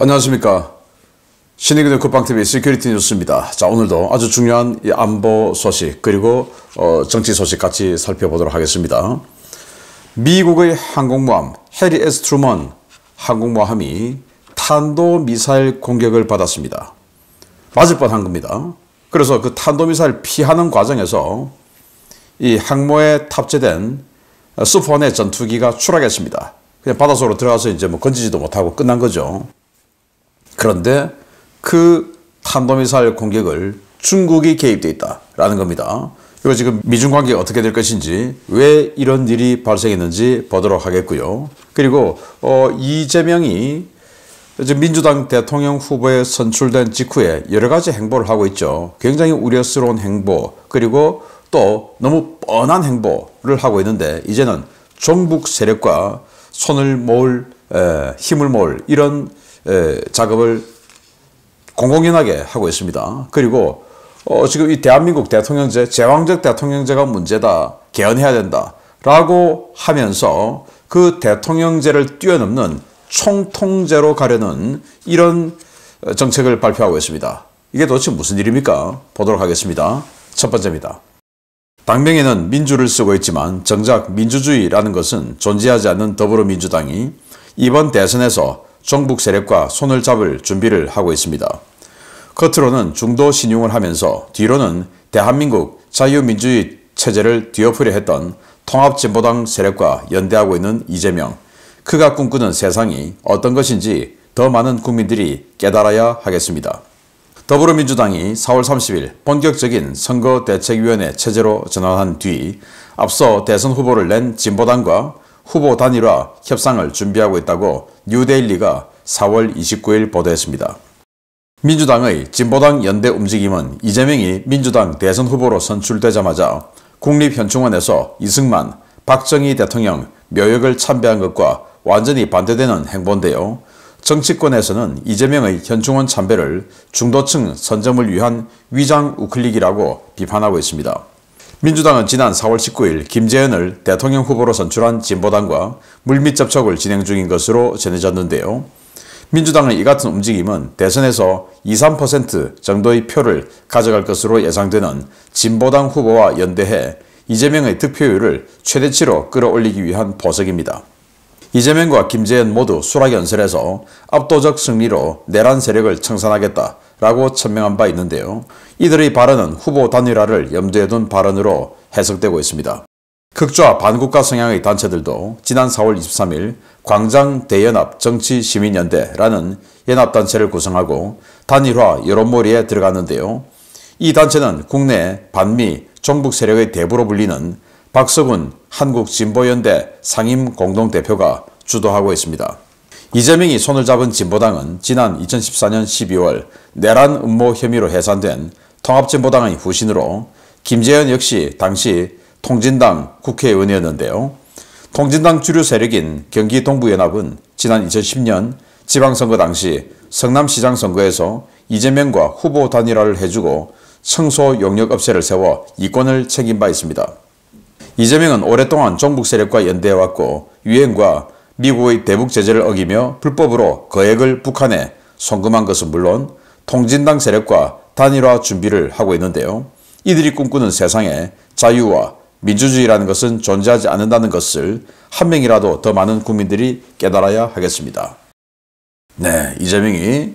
안녕하십니까. 신의균의 국방TV 시큐리티 뉴스입니다. 자, 오늘도 아주 중요한 이 안보 소식 그리고 정치 소식 같이 살펴보도록 하겠습니다. 미국의 항공모함 해리 S. 트루먼 항공모함이 탄도미사일 공격을 받았습니다. 맞을 뻔한 겁니다. 그래서 그 탄도미사일 피하는 과정에서 이 항모에 탑재된 슈퍼원의 전투기가 추락했습니다. 그냥 바닷속으로 들어가서 이제 뭐 건지지도 못하고 끝난 거죠. 그런데 그 탄도미사일 공격을 중국이 개입되어 있다라는 겁니다. 이거 지금 미중 관계가 어떻게 될 것인지, 왜 이런 일이 발생했는지 보도록 하겠고요. 그리고 이재명이 민주당 대통령 후보에 선출된 직후에 여러 가지 행보를 하고 있죠. 굉장히 우려스러운 행보, 그리고 또 너무 뻔한 행보를 하고 있는데, 이제는 종북 세력과 손을 모을, 힘을 모을 이런 작업을 공공연하게 하고 있습니다. 그리고 지금 이 대한민국 대통령제, 제왕적 대통령제가 문제다, 개헌해야 된다 라고 하면서 그 대통령제를 뛰어넘는 총통제로 가려는 이런 정책을 발표하고 있습니다. 이게 도대체 무슨 일입니까? 보도록 하겠습니다. 첫 번째입니다. 당명에는 민주를 쓰고 있지만 정작 민주주의라는 것은 존재하지 않는 더불어민주당이 이번 대선에서 종북 세력과 손을 잡을 준비를 하고 있습니다. 겉으로는 중도 신용을 하면서 뒤로는 대한민국 자유민주주의 체제를 뒤엎으려 했던 통합진보당 세력과 연대하고 있는 이재명. 그가 꿈꾸는 세상이 어떤 것인지 더 많은 국민들이 깨달아야 하겠습니다. 더불어민주당이 4월 30일 본격적인 선거대책위원회 체제로 전환한 뒤 앞서 대선 후보를 낸 진보당과 후보 단일화 협상을 준비하고 있다고 뉴데일리가 4월 29일 보도했습니다. 민주당의 진보당 연대 움직임은 이재명이 민주당 대선 후보로 선출되자마자 국립현충원에서 이승만, 박정희 대통령 묘역을 참배한 것과 완전히 반대되는 행보인데요. 정치권에서는 이재명의 현충원 참배를 중도층 선점을 위한 위장 우클릭이라고 비판하고 있습니다. 민주당은 지난 4월 19일 김재현을 대통령 후보로 선출한 진보당과 물밑 접촉을 진행 중인 것으로 전해졌는데요. 민주당의 이 같은 움직임은 대선에서 2~3% 정도의 표를 가져갈 것으로 예상되는 진보당 후보와 연대해 이재명의 득표율을 최대치로 끌어올리기 위한 포석입니다. 이재명과 김재현 모두 수락연설에서 압도적 승리로 내란 세력을 청산하겠다라고 천명한 바 있는데요. 이들의 발언은 후보 단일화를 염두에 둔 발언으로 해석되고 있습니다. 극좌 반국가 성향의 단체들도 지난 4월 23일 광장 대연합 정치시민연대라는 연합단체를 구성하고 단일화 여론몰이에 들어갔는데요. 이 단체는 국내 반미 종북 세력의 대부로 불리는 박서군 한국진보연대 상임공동대표가 주도하고 있습니다. 이재명이 손을 잡은 진보당은 지난 2014년 12월 내란 음모 혐의로 해산된 통합진보당의 후신으로 김재현 역시 당시 통진당 국회의원이었는데요. 통진당 주류 세력인 경기동부연합은 지난 2010년 지방선거 당시 성남시장 선거에서 이재명과 후보 단일화를 해주고 청소 용역업체를 세워 이권을 챙긴 바 있습니다. 이재명은 오랫동안 종북 세력과 연대해왔고 유엔과 미국의 대북 제재를 어기며 불법으로 거액을 북한에 송금한 것은 물론 통진당 세력과 단일화 준비를 하고 있는데요. 이들이 꿈꾸는 세상에 자유와 민주주의라는 것은 존재하지 않는다는 것을 한 명이라도 더 많은 국민들이 깨달아야 하겠습니다. 네, 이재명이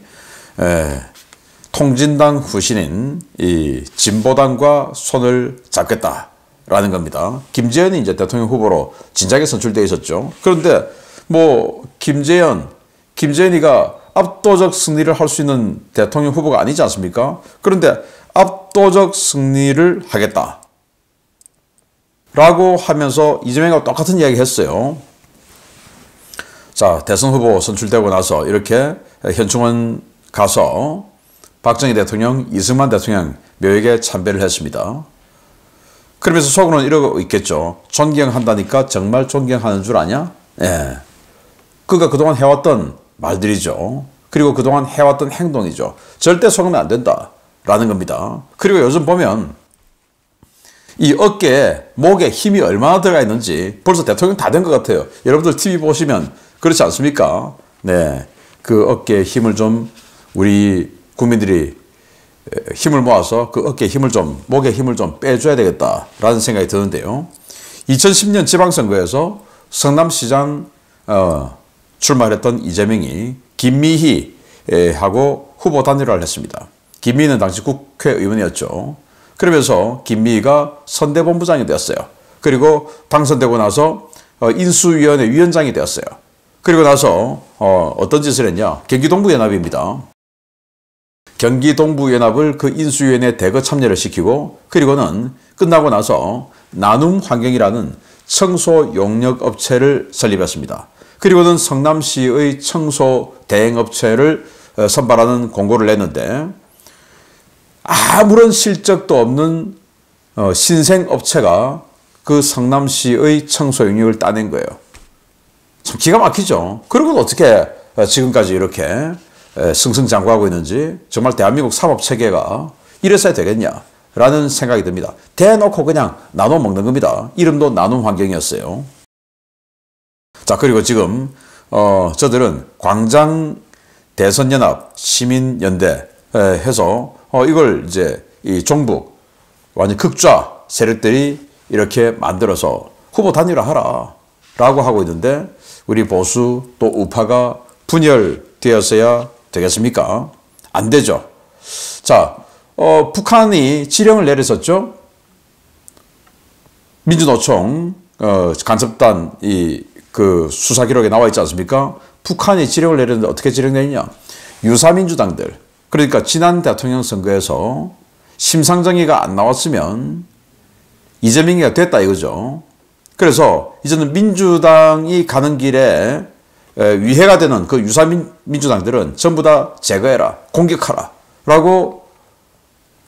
통진당 후신인 이 진보당과 손을 잡겠다라는 겁니다. 김재현이 이제 대통령 후보로 진작에 선출되어 있었죠. 그런데 뭐 김재현이가 압도적 승리를 할 수 있는 대통령 후보가 아니지 않습니까? 그런데 압도적 승리를 하겠다 라고 하면서 이재명과 똑같은 이야기 했어요. 자, 대선 후보 선출되고 나서 이렇게 현충원 가서 박정희 대통령, 이승만 대통령 묘역에 참배를 했습니다. 그러면서 속으로는 이러고 있겠죠. 존경한다니까 정말 존경하는 줄 아냐? 예. 그가 그동안 해왔던 말들이죠. 그리고 그동안 해왔던 행동이죠. 절대 속으면 안 된다라는 겁니다. 그리고 요즘 보면 이 어깨에, 목에 힘이 얼마나 들어가 있는지 벌써 대통령 다 된 것 같아요. 여러분들 TV 보시면 그렇지 않습니까? 네. 그 어깨에 힘을 좀 우리 국민들이 힘을 모아서 그 어깨에 힘을 좀, 목에 힘을 좀 빼줘야 되겠다라는 생각이 드는데요. 2010년 지방선거에서 성남시장 출마했던 이재명이 김미희하고 후보 단일화를 했습니다. 김미희는 당시 국회의원이었죠. 그러면서 김미희가 선대본부장이 되었어요. 그리고 당선되고 나서 인수위원회 위원장이 되었어요. 그리고 나서 어떤 짓을 했냐? 경기동부연합입니다. 경기동부연합을 그 인수위원회에 대거 참여를 시키고 그리고는 끝나고 나서 나눔환경이라는 청소 용역 업체를 설립했습니다. 그리고는 성남시의 청소 대행업체를 선발하는 공고를 냈는데 아무런 실적도 없는 신생업체가 그 성남시의 청소 용역을 따낸 거예요. 참 기가 막히죠. 그리고 어떻게 지금까지 이렇게 승승장구하고 있는지 정말 대한민국 사법체계가 이랬어야 되겠냐라는 생각이 듭니다. 대놓고 그냥 나눠 먹는 겁니다. 이름도 나눔 환경이었어요. 자, 그리고 지금 저들은 광장 대선연합 시민연대 해서 이걸 이제 이 종북 완전 극좌 세력들이 이렇게 만들어서 후보 단일화하라 라고 하고 있는데 우리 보수 또 우파가 분열되었어야 되겠습니까? 안 되죠. 자, 북한이 지령을 내렸었죠. 민주노총 간첩단 그 수사 기록에 나와 있지 않습니까? 북한이 지령을 내렸는데 어떻게 지령 내리냐? 유사민주당들, 그러니까 지난 대통령 선거에서 심상정의가 안 나왔으면 이재명이가 됐다 이거죠. 그래서 이제는 민주당이 가는 길에 위해가 되는 그 유사민주당들은 전부 다 제거해라, 공격하라 라고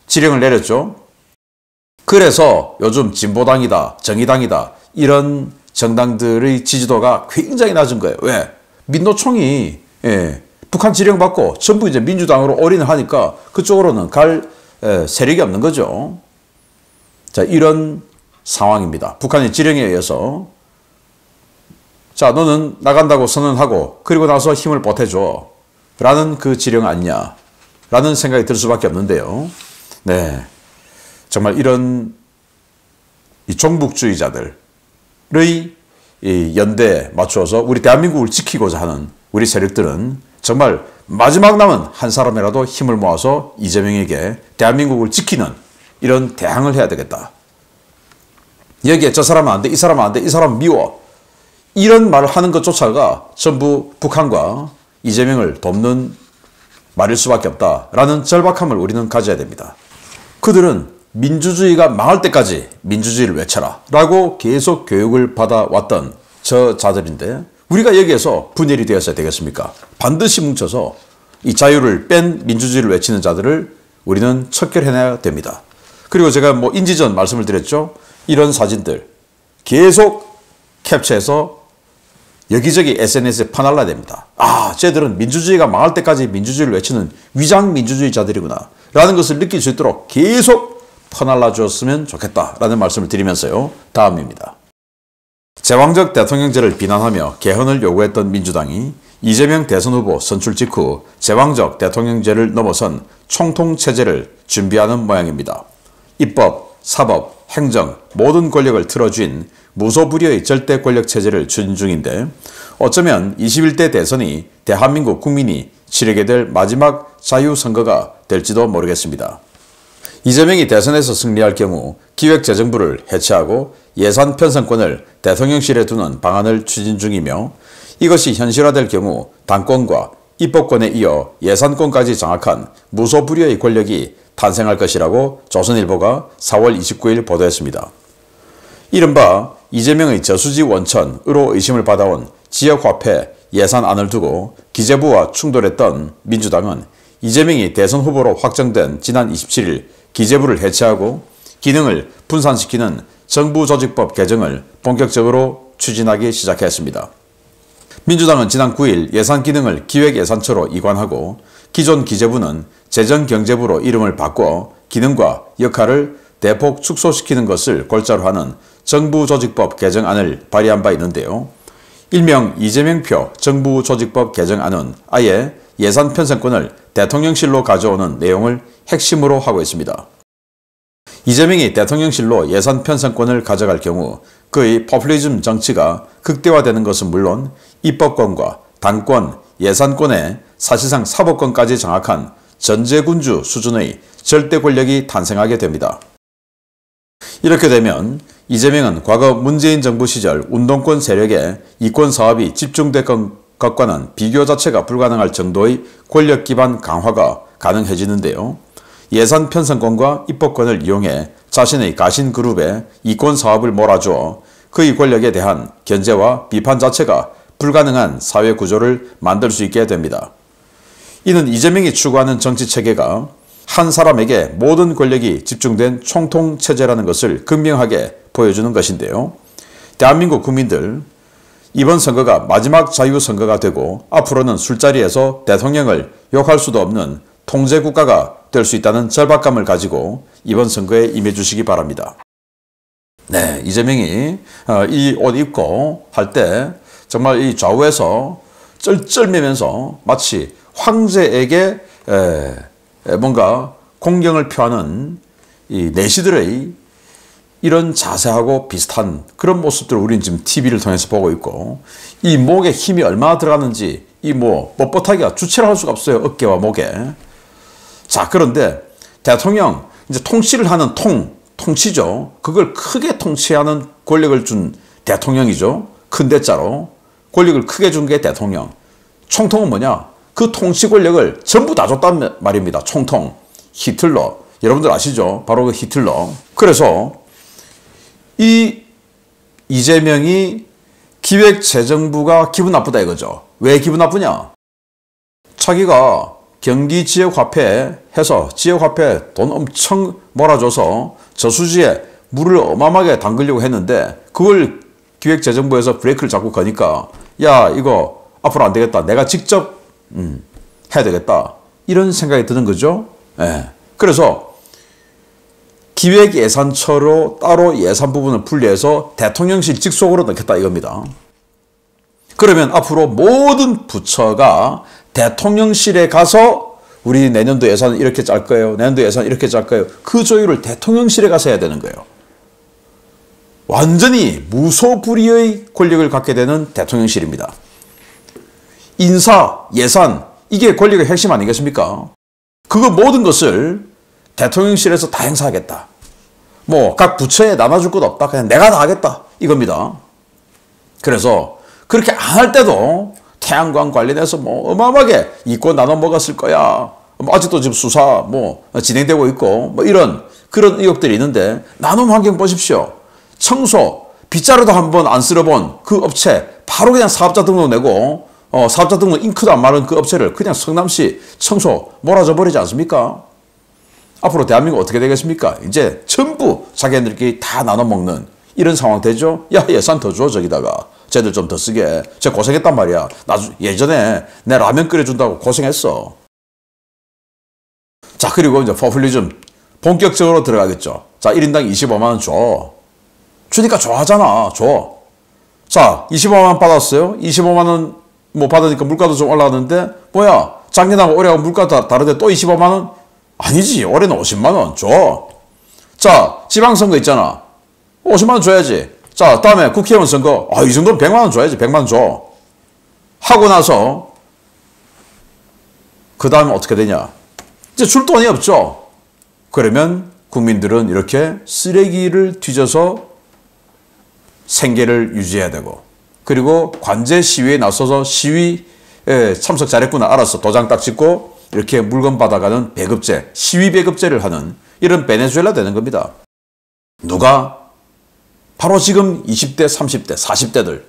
지령을 내렸죠. 그래서 요즘 진보당이다, 정의당이다 이런 정당들의 지지도가 굉장히 낮은 거예요. 왜? 민노총이 북한 지령받고 전부 이제 민주당으로 올인을 하니까 그쪽으로는 갈 세력이 없는 거죠. 자, 이런 상황입니다. 북한의 지령에 의해서 자, 너는 나간다고 선언하고 그리고 나서 힘을 보태줘 라는 그 지령 아니냐 라는 생각이 들 수밖에 없는데요. 네, 정말 이런 이 종북주의자들의 이 연대에 맞추어서 우리 대한민국을 지키고자 하는 우리 세력들은 정말 마지막 남은 한 사람이라도 힘을 모아서 이재명에게 대한민국을 지키는 이런 대항을 해야 되겠다. 여기에 저 사람은 안 돼, 이 사람은 안 돼, 이 사람은 미워. 이런 말을 하는 것조차가 전부 북한과 이재명을 돕는 말일 수밖에 없다라는 절박함을 우리는 가져야 됩니다. 그들은 민주주의가 망할 때까지 민주주의를 외쳐라 라고 계속 교육을 받아왔던 저 자들인데 우리가 여기에서 분열이 되었어야 되겠습니까? 반드시 뭉쳐서 이 자유를 뺀 민주주의를 외치는 자들을 우리는 척결해내야 됩니다. 그리고 제가 뭐 인지전 말씀을 드렸죠. 이런 사진들 계속 캡처해서 여기저기 SNS에 퍼날라야 됩니다. 아, 쟤들은 민주주의가 망할 때까지 민주주의를 외치는 위장 민주주의자들이구나 라는 것을 느낄 수 있도록 계속 퍼날라 주었으면 좋겠다라는 말씀을 드리면서요. 다음입니다. 제왕적 대통령제를 비난하며 개헌을 요구했던 민주당이 이재명 대선 후보 선출 직후 제왕적 대통령제를 넘어선 총통체제를 준비하는 모양입니다. 입법, 사법, 행정 모든 권력을 틀어쥔 무소불위의 절대 권력 체제를 추진 중인데 어쩌면 21대 대선이 대한민국 국민이 치르게 될 마지막 자유선거가 될지도 모르겠습니다. 이재명이 대선에서 승리할 경우 기획재정부를 해체하고 예산 편성권을 대통령실에 두는 방안을 추진 중이며 이것이 현실화될 경우 당권과 입법권에 이어 예산권까지 장악한 무소불위의 권력이 탄생할 것이라고 조선일보가 4월 29일 보도했습니다. 이른바 이재명의 저수지 원천으로 의심을 받아온 지역화폐 예산안을 두고 기재부와 충돌했던 민주당은 이재명이 대선 후보로 확정된 지난 27일 기재부를 해체하고 기능을 분산시키는 정부조직법 개정을 본격적으로 추진하기 시작했습니다. 민주당은 지난 9일 예산 기능을 기획예산처로 이관하고 기존 기재부는 재정경제부로 이름을 바꿔 기능과 역할을 대폭 축소시키는 것을 골자로 하는 정부조직법 개정안을 발의한 바 있는데요. 일명 이재명표 정부조직법 개정안은 아예 예산 편성권을 대통령실로 가져오는 내용을 핵심으로 하고 있습니다. 이재명이 대통령실로 예산 편성권을 가져갈 경우 그의 포퓰리즘 정치가 극대화되는 것은 물론 입법권과 당권, 예산권에 사실상 사법권까지 장악한 전제군주 수준의 절대 권력이 탄생하게 됩니다. 이렇게 되면 이재명은 과거 문재인 정부 시절 운동권 세력의 이권 사업이 집중된 것과는 비교 자체가 불가능할 정도의 권력 기반 강화가 가능해지는데요. 예산 편성권과 입법권을 이용해 자신의 가신 그룹에 이권 사업을 몰아주어 그의 권력에 대한 견제와 비판 자체가 불가능한 사회 구조를 만들 수 있게 됩니다. 이는 이재명이 추구하는 정치체계가 한 사람에게 모든 권력이 집중된 총통체제라는 것을 극명하게 보여주는 것인데요. 대한민국 국민들, 이번 선거가 마지막 자유선거가 되고 앞으로는 술자리에서 대통령을 욕할 수도 없는 통제국가가 될 수 있다는 절박감을 가지고 이번 선거에 임해주시기 바랍니다. 네, 이재명이 이 옷 입고 할 때 정말 이 좌우에서 쩔쩔매면서 마치 황제에게 뭔가 공경을 표하는 이 내시들의 이런 자세하고 비슷한 그런 모습들을 우리는 지금 TV를 통해서 보고 있고, 이 목에 힘이 얼마나 들어가는지 이 뭐 뻣뻣하기가 주체를 할 수가 없어요. 어깨와 목에. 자, 그런데 대통령 이제 통치를 하는 통치죠. 그걸 크게 통치하는 권력을 준 대통령이죠. 큰 대자로 권력을 크게 준 게 대통령. 총통은 뭐냐? 그 통치 권력을 전부 다 줬단 말입니다. 총통. 히틀러. 여러분들 아시죠? 바로 그 히틀러. 그래서 이 이재명이 기획재정부가 기분 나쁘다 이거죠. 왜 기분 나쁘냐? 자기가 경기 지역화폐 해서 지역화폐 돈 엄청 몰아줘서 저수지에 물을 어마어마하게 담그려고 했는데 그걸 기획재정부에서 브레이크를 잡고 가니까 야, 이거 앞으로 안 되겠다. 내가 직접 해야 되겠다. 이런 생각이 드는 거죠. 예. 그래서 기획예산처로 따로 예산 부분을 분리해서 대통령실 직속으로 넣겠다 이겁니다. 그러면 앞으로 모든 부처가 대통령실에 가서 우리 내년도 예산 이렇게 짤 거예요. 내년도 예산 이렇게 짤 거예요. 그 조율을 대통령실에 가서 해야 되는 거예요. 완전히 무소불위의 권력을 갖게 되는 대통령실입니다. 인사, 예산, 이게 권력의 핵심 아니겠습니까? 그거 모든 것을 대통령실에서 다 행사하겠다. 뭐 각 부처에 나눠줄 것 없다. 그냥 내가 다 하겠다. 이겁니다. 그래서 그렇게 안 할 때도 태양광 관련해서 뭐 어마어마하게 이권 나눠 먹었을 거야. 뭐 아직도 지금 수사 뭐 진행되고 있고 뭐 이런 그런 의혹들이 있는데 나눔 환경 보십시오. 청소 빗자루도 한번 안 쓸어본 그 업체 바로 그냥 사업자 등록 내고 사업자 등록 잉크도 안 마른 그 업체를 그냥 성남시 청소 몰아줘 버리지 않습니까? 앞으로 대한민국 어떻게 되겠습니까? 이제 전부 자기네들끼리 다 나눠 먹는 이런 상황 되죠? 야, 예산 더 줘, 저기다가. 쟤들 좀 더 쓰게. 쟤 고생했단 말이야. 예전에 내 라면 끓여준다고 고생했어. 자, 그리고 이제 포퓰리즘 본격적으로 들어가겠죠. 자, 1인당 25만원 줘. 주니까 좋아하잖아. 줘. 자, 25만원 받았어요. 25만원 뭐 받으니까 물가도 좀 올라갔는데, 뭐야, 작년하고 올해하고 물가 다른데 또 25만원? 아니지. 올해는 50만원 줘. 자, 지방선거 있잖아. 50만원 줘야지. 자, 다음에 국회의원 선거. 이 정도면 100만원 줘야지. 100만원 줘. 하고 나서 그 다음에 어떻게 되냐. 이제 줄 돈이 없죠. 그러면 국민들은 이렇게 쓰레기를 뒤져서 생계를 유지해야 되고, 그리고 관제 시위에 나서서 시위에 참석 잘했구나 알았어. 도장 딱 찍고 이렇게 물건 받아가는 배급제, 시위 배급제를 하는 이런 베네수엘라 되는 겁니다. 누가? 바로 지금 20대, 30대, 40대들.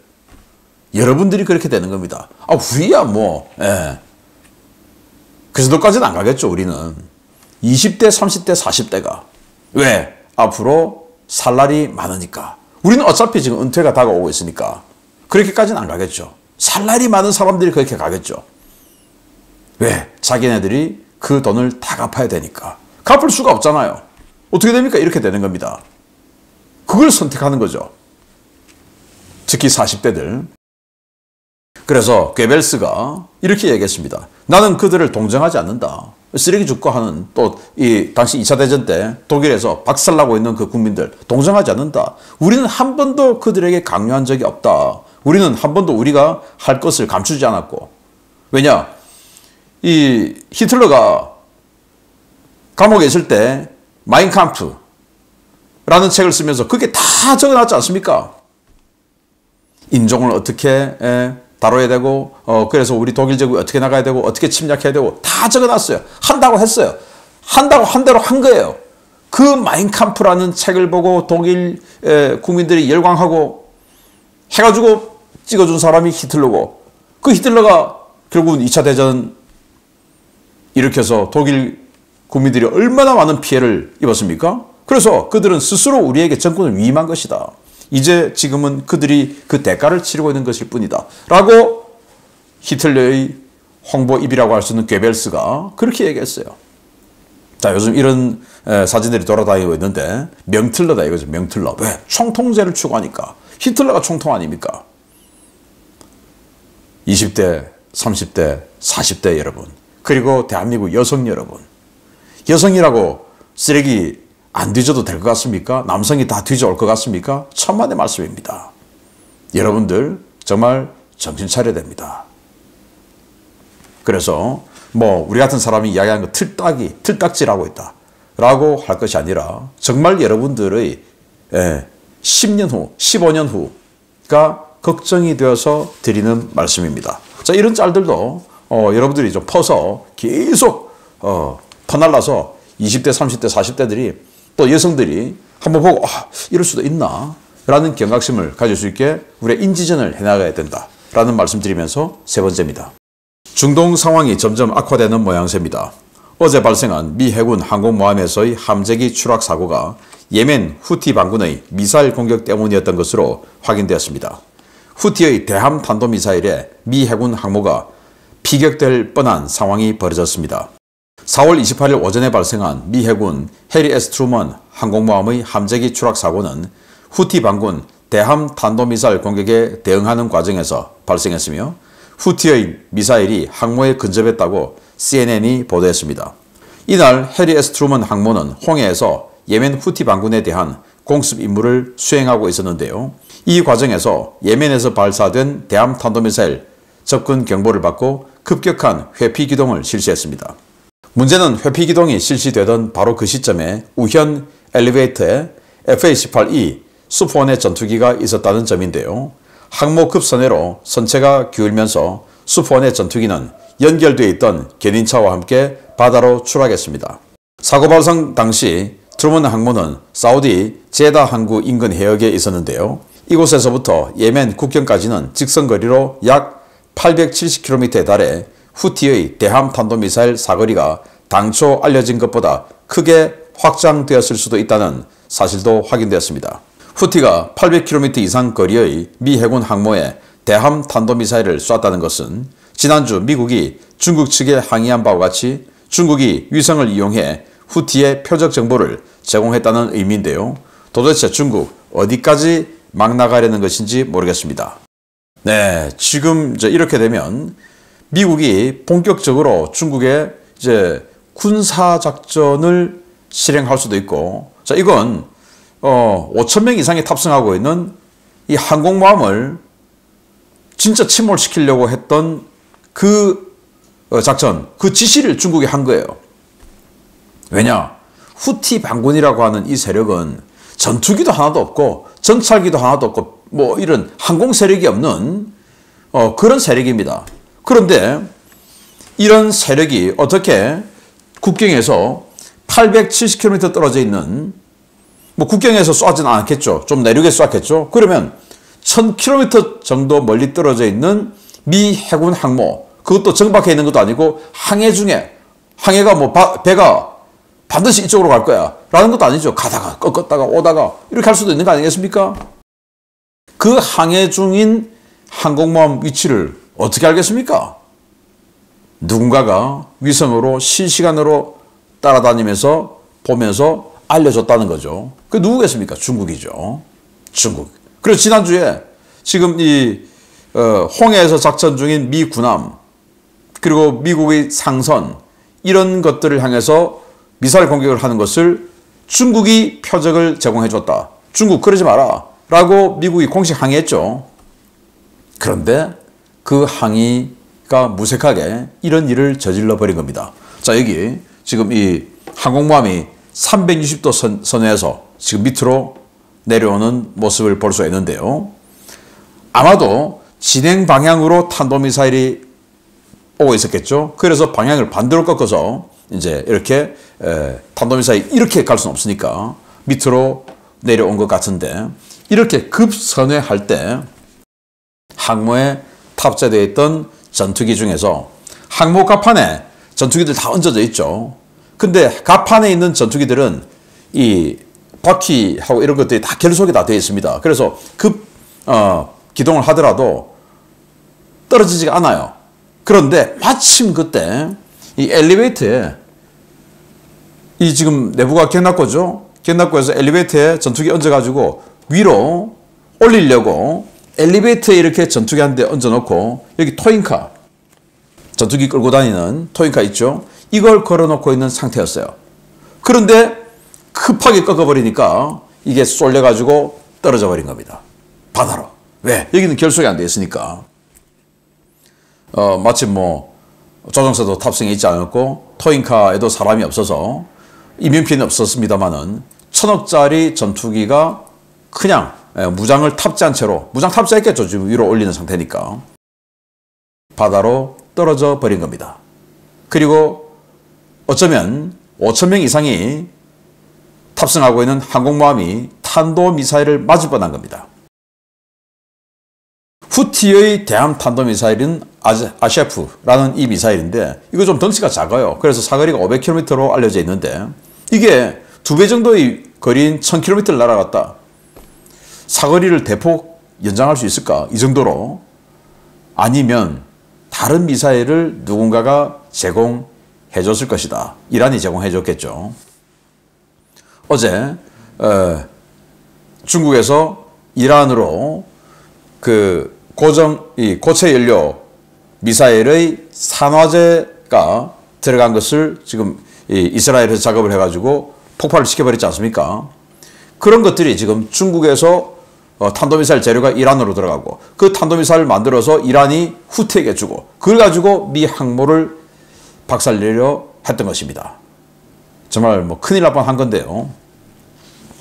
여러분들이 그렇게 되는 겁니다. 우리야 뭐. 예. 그 정도까지는 안 가겠죠, 우리는. 20대, 30대, 40대가. 왜? 앞으로 살 날이 많으니까. 우리는 어차피 지금 은퇴가 다가오고 있으니까. 그렇게까지는 안 가겠죠. 살 날이 많은 사람들이 그렇게 가겠죠. 왜? 자기네들이 그 돈을 다 갚아야 되니까. 갚을 수가 없잖아요. 어떻게 됩니까? 이렇게 되는 겁니다. 그걸 선택하는 거죠. 특히 40대들. 그래서 괴벨스가 이렇게 얘기했습니다. 나는 그들을 동정하지 않는다. 쓰레기 줍고 하는 또 이 당시 2차 대전 때 독일에서 박살나고 있는 그 국민들 동정하지 않는다. 우리는 한 번도 그들에게 강요한 적이 없다. 우리는 한 번도 우리가 할 것을 감추지 않았고. 왜냐? 이 히틀러가 감옥에 있을 때 마인캄프라는 책을 쓰면서 그게 다 적어놨지 않습니까? 인종을 어떻게 다뤄야 되고 그래서 우리 독일 제국이 어떻게 나가야 되고 어떻게 침략해야 되고 다 적어놨어요. 한다고 했어요. 한다고 한 대로 한 거예요. 그 마인캄프라는 책을 보고 독일 국민들이 열광하고 해가지고 찍어준 사람이 히틀러고 그 히틀러가 결국은 2차 대전 일으켜서 독일 국민들이 얼마나 많은 피해를 입었습니까? 그래서 그들은 스스로 우리에게 정권을 위임한 것이다. 이제 지금은 그들이 그 대가를 치르고 있는 것일 뿐이다. 라고 히틀러의 홍보입이라고 할 수 있는 괴벨스가 그렇게 얘기했어요. 자, 요즘 이런 사진들이 돌아다니고 있는데 명틀러다 이거죠. 명틀러. 왜? 총통제를 추구하니까. 히틀러가 총통 아닙니까? 20대, 30대, 40대 여러분. 그리고 대한민국 여성 여러분. 여성이라고 쓰레기 안 뒤져도 될 것 같습니까? 남성이 다 뒤져올 것 같습니까? 천만의 말씀입니다. 여러분들 정말 정신 차려야 됩니다. 그래서 뭐 우리 같은 사람이 이야기하는 거 틀딱질하고 있다 라고 할 것이 아니라 정말 여러분들의 10년 후, 15년 후가 걱정이 되어서 드리는 말씀입니다. 자, 이런 짤들도 여러분들이 좀 퍼서 계속 퍼날라서 20대, 30대, 40대들이 또 여성들이 한번 보고 이럴 수도 있나 라는 경각심을 가질 수 있게 우리의 인지전을 해나가야 된다 라는 말씀 드리면서 세 번째입니다. 중동 상황이 점점 악화되는 모양새입니다. 어제 발생한 미 해군 항공모함에서의 함재기 추락 사고가 예멘 후티 반군의 미사일 공격 때문이었던 것으로 확인되었습니다. 후티의 대함 탄도미사일에 미 해군 항모가 피격될 뻔한 상황이 벌어졌습니다. 4월 28일 오전에 발생한 미 해군 해리 S. 트루먼 항공모함의 함재기 추락 사고는 후티 반군 대함 탄도미사일 공격에 대응하는 과정에서 발생했으며 후티의 미사일이 항모에 근접했다고 CNN이 보도했습니다. 이날 해리 S. 트루먼 항모는 홍해에서 예멘 후티 반군에 대한 공습 임무를 수행하고 있었는데요. 이 과정에서 예멘에서 발사된 대함 탄도미사일 접근 경보를 받고 급격한 회피 기동을 실시했습니다. 문제는 회피 기동이 실시되던 바로 그 시점에 우현 엘리베이터에 FA-18E 수포원의 전투기가 있었다는 점인데요. 항모 급선회로 선체가 기울면서 수포원의 전투기는 연결되어 있던 견인차와 함께 바다로 추락했습니다. 사고 발생 당시 트루먼 항모는 사우디 제다 항구 인근 해역에 있었는데요. 이곳에서부터 예멘 국경까지는 직선거리로 약 870km에 달해 후티의 대함 탄도미사일 사거리가 당초 알려진 것보다 크게 확장되었을 수도 있다는 사실도 확인되었습니다. 후티가 800km 이상 거리의 미 해군 항모에 대함 탄도미사일을 쐈다는 것은 지난주 미국이 중국 측에 항의한 바와 같이 중국이 위성을 이용해 후티의 표적 정보를 제공했다는 의미인데요. 도대체 중국 어디까지 막 나가려는 것인지 모르겠습니다. 네, 지금 이렇게 되면 미국이 본격적으로 중국에 군사작전을 실행할 수도 있고, 자, 이건 5,000명 이상이 탑승하고 있는 이 항공모함을 진짜 침몰시키려고 했던 그 작전, 그 지시를 중국이 한 거예요. 왜냐? 후티 반군이라고 하는 이 세력은 전투기도 하나도 없고 정찰기도 하나도 없고 뭐 이런 항공 세력이 없는 그런 세력입니다. 그런데 이런 세력이 어떻게 국경에서 870km 떨어져 있는, 뭐 국경에서 쏘지는 않겠죠. 좀 내륙에 쏘았겠죠. 그러면 1000km 정도 멀리 떨어져 있는 미 해군 항모, 그것도 정박해 있는 것도 아니고 항해 중에, 항해가 뭐 배가 반드시 이쪽으로 갈 거야 라는 것도 아니죠. 가다가 꺾었다가 오다가 이렇게 할 수도 있는 거 아니겠습니까? 그 항해 중인 항공모함 위치를 어떻게 알겠습니까? 누군가가 위성으로 실시간으로 따라다니면서 보면서 알려줬다는 거죠. 그 누구겠습니까? 중국이죠. 중국. 그래서 지난주에 지금 이 홍해에서 작전 중인 미 군함 그리고 미국의 상선 이런 것들을 향해서 미사일 공격을 하는 것을 중국이 표적을 제공해 줬다. 중국 그러지 마라 라고 미국이 공식 항의했죠. 그런데 그 항의가 무색하게 이런 일을 저질러 버린 겁니다. 자, 여기 지금 이 항공모함이 360도 선회에서 지금 밑으로 내려오는 모습을 볼 수 있는데요. 아마도 진행 방향으로 탄도미사일이 오고 있었겠죠. 그래서 방향을 반대로 꺾어서 이제 이렇게 탄도미사일이 이렇게 갈 수는 없으니까 밑으로 내려온 것 같은데, 이렇게 급선회할 때 항모에 탑재되어 있던 전투기 중에서 항모 갑판에 전투기들 다 얹어져 있죠. 근데 갑판에 있는 전투기들은 이 바퀴하고 이런 것들이 다 결속이 다 되어 있습니다. 그래서 기동을 하더라도 떨어지지가 않아요. 그런데 마침 그때 이 엘리베이터에 이 지금 내부가 견납고죠. 견납고에서 엘리베이터에 전투기 얹어가지고 위로 올리려고 엘리베이터에 이렇게 전투기 한 대 얹어놓고 여기 토잉카, 전투기 끌고 다니는 토잉카 있죠. 이걸 걸어놓고 있는 상태였어요. 그런데 급하게 꺾어버리니까 이게 쏠려가지고 떨어져 버린 겁니다. 바다로. 왜? 여기는 결속이 안 돼 있으니까. 마침 조종사도 탑승해 있지 않았고 토잉카에도 사람이 없어서 인명피해는 없었습니다만은 1,000억짜리 전투기가 그냥 무장을 탑재한 채로, 무장 탑재했겠죠. 지금 위로 올리는 상태니까. 바다로 떨어져 버린 겁니다. 그리고 어쩌면 5,000명 이상이 탑승하고 있는 항공모함이 탄도미사일을 맞을 뻔한 겁니다. 후티의 대함 탄도미사일은 아셰프라는 이 미사일인데 이거 좀 덩치가 작아요. 그래서 사거리가 500km로 알려져 있는데 이게 2배 정도의 거리인 1000km를 날아갔다. 사거리를 대폭 연장할 수 있을까? 이 정도로. 아니면 다른 미사일을 누군가가 제공해 줬을 것이다. 이란이 제공해 줬겠죠. 어제 중국에서 이란으로 그 고체 연료 미사일의 산화제가 들어간 것을 지금 이스라엘에서 작업을 해가지고 폭발을 시켜버렸지 않습니까? 그런 것들이 지금 중국에서 탄도미사일 재료가 이란으로 들어가고 그 탄도미사일을 만들어서 이란이 후티에게 주고 그걸 가지고 미 항모를 박살내려 했던 것입니다. 정말 큰일 날 뻔한 건데요.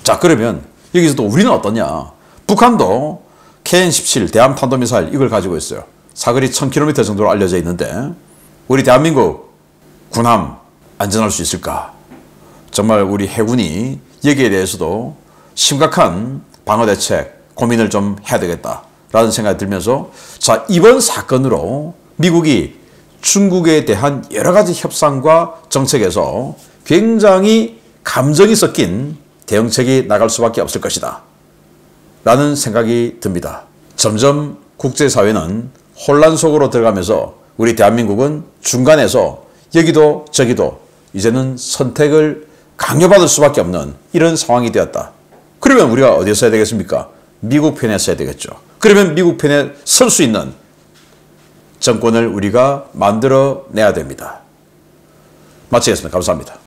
자, 그러면 여기서 또 우리는 어떠냐? 북한도 KN-17 대함 탄도미사일 이걸 가지고 있어요. 사거리 1000km 정도로 알려져 있는데 우리 대한민국 군함 안전할 수 있을까? 정말 우리 해군이 여기에 대해서도 심각한 방어 대책 고민을 좀 해야 되겠다라는 생각이 들면서, 자, 이번 사건으로 미국이 중국에 대한 여러 가지 협상과 정책에서 굉장히 감정이 섞인 대응책이 나갈 수밖에 없을 것이다 라는 생각이 듭니다. 점점 국제사회는 혼란 속으로 들어가면서 우리 대한민국은 중간에서 여기도 저기도 이제는 선택을 강요받을 수밖에 없는 이런 상황이 되었다. 그러면 우리가 어디에 서야 되겠습니까? 미국 편에 서야 되겠죠. 그러면 미국 편에 설 수 있는 정권을 우리가 만들어내야 됩니다. 마치겠습니다. 감사합니다.